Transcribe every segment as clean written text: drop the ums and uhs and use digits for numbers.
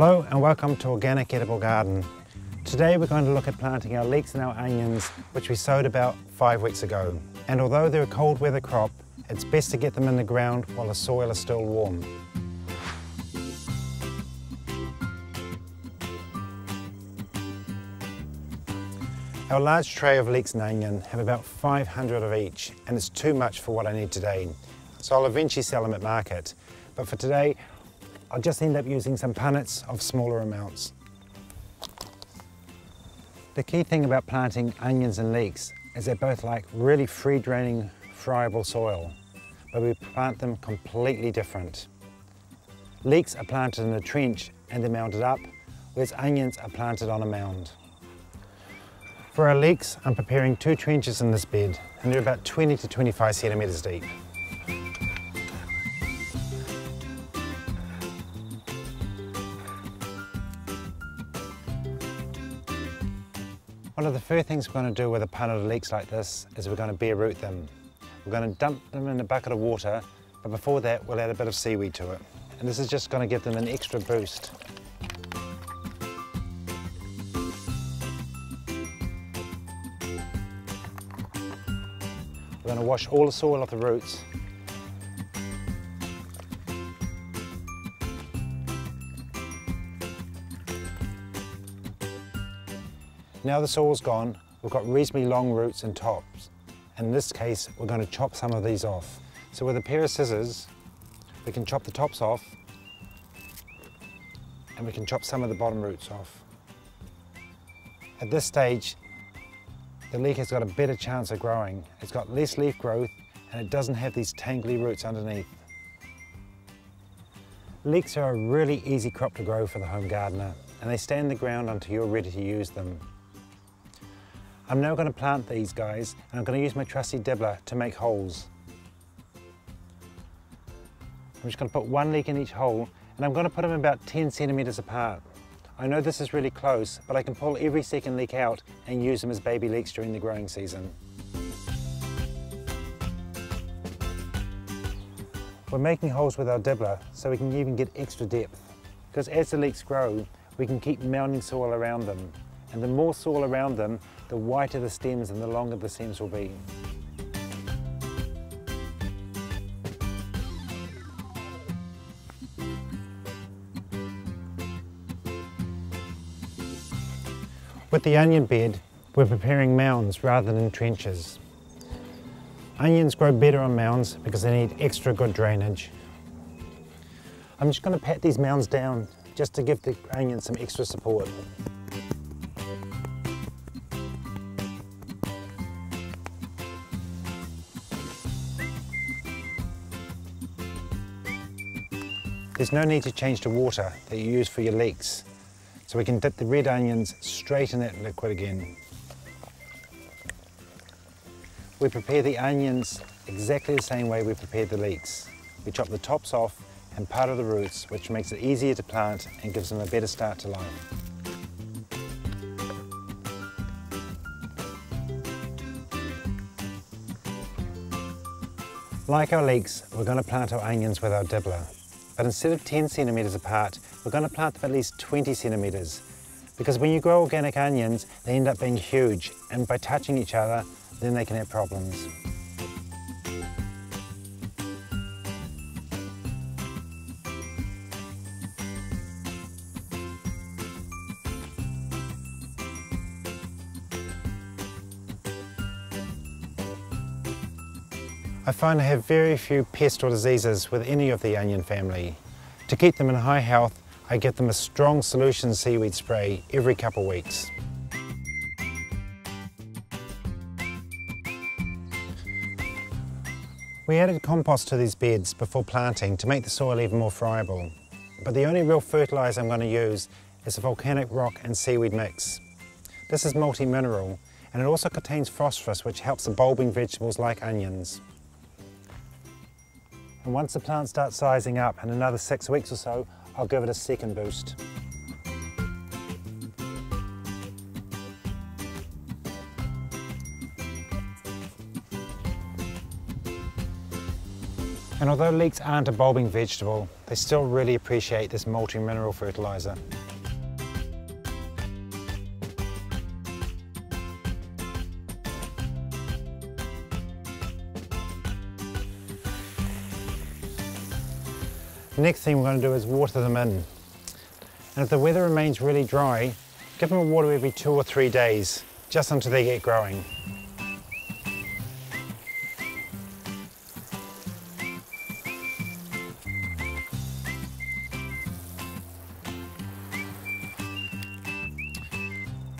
Hello and welcome to Organic Edible Garden. Today we're going to look at planting our leeks and our onions, which we sowed about 5 weeks ago. And although they're a cold weather crop, it's best to get them in the ground while the soil is still warm. Our large tray of leeks and onion have about 500 of each, and it's too much for what I need today. So I'll eventually sell them at market. But for today, I'll just end up using some punnets of smaller amounts. The key thing about planting onions and leeks is they both like really free-draining, friable soil, but we plant them completely different. Leeks are planted in a trench and they're mounded up, whereas onions are planted on a mound. For our leeks, I'm preparing 2 trenches in this bed, and they're about 20 to 25 centimetres deep. One of the first things we're going to do with a punnet of leeks like this is we're going to bare root them. We're going to dump them in a bucket of water, but before that we'll add a bit of seaweed to it. And this is just going to give them an extra boost. We're going to wash all the soil off the roots. Now the soil's gone, we've got reasonably long roots and tops. In this case, we're going to chop some of these off. So with a pair of scissors, we can chop the tops off, and we can chop some of the bottom roots off. At this stage, the leek has got a better chance of growing. It's got less leaf growth, and it doesn't have these tangly roots underneath. Leeks are a really easy crop to grow for the home gardener, and they stay in the ground until you're ready to use them. I'm now going to plant these guys, and I'm going to use my trusty dibbler to make holes. I'm just going to put 1 leek in each hole, and I'm going to put them about 10 centimetres apart. I know this is really close, but I can pull every second leek out and use them as baby leeks during the growing season. We're making holes with our dibbler so we can even get extra depth, because as the leeks grow, we can keep mounding soil around them. And the more soil around them, the whiter the stems and the longer the stems will be. With the onion bed, we're preparing mounds rather than trenches. Onions grow better on mounds because they need extra good drainage. I'm just going to pat these mounds down just to give the onions some extra support. There's no need to change the water that you use for your leeks, so we can dip the red onions straight in that liquid again. We prepare the onions exactly the same way we prepared the leeks. We chop the tops off and part of the roots, which makes it easier to plant and gives them a better start to life. Like our leeks, we're going to plant our onions with our dibbler. But instead of 10 centimetres apart, we're going to plant them at least 20 centimetres. Because when you grow organic onions, they end up being huge, and by touching each other, then they can have problems. I find I have very few pests or diseases with any of the onion family. To keep them in high health, I give them a strong solution seaweed spray every couple of weeks. We added compost to these beds before planting to make the soil even more friable. But the only real fertiliser I'm going to use is a volcanic rock and seaweed mix. This is multi-mineral, and it also contains phosphorus, which helps the bulbing vegetables like onions. And once the plant starts sizing up in another 6 weeks or so, I'll give it a second boost. And although leeks aren't a bulbing vegetable, they still really appreciate this multi-mineral fertiliser. The next thing we're going to do is water them in. And if the weather remains really dry, give them a water every 2 or 3 days, just until they get growing.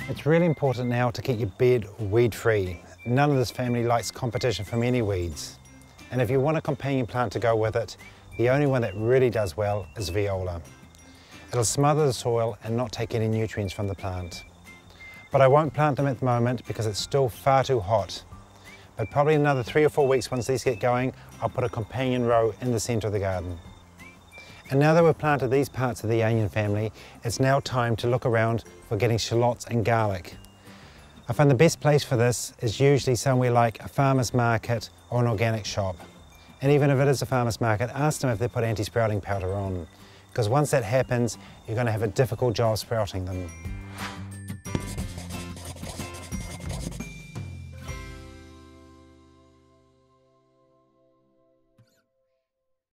It's really important now to keep your bed weed free. None of this family likes competition from any weeds. And if you want a companion plant to go with it, the only one that really does well is viola. It'll smother the soil and not take any nutrients from the plant. But I won't plant them at the moment because it's still far too hot. But probably another 3 or 4 weeks once these get going, I'll put a companion row in the centre of the garden. And now that we've planted these parts of the onion family, it's now time to look around for getting shallots and garlic. I find the best place for this is usually somewhere like a farmer's market or an organic shop. And even if it is a farmer's market, ask them if they put anti-sprouting powder on, because once that happens, you're going to have a difficult job sprouting them.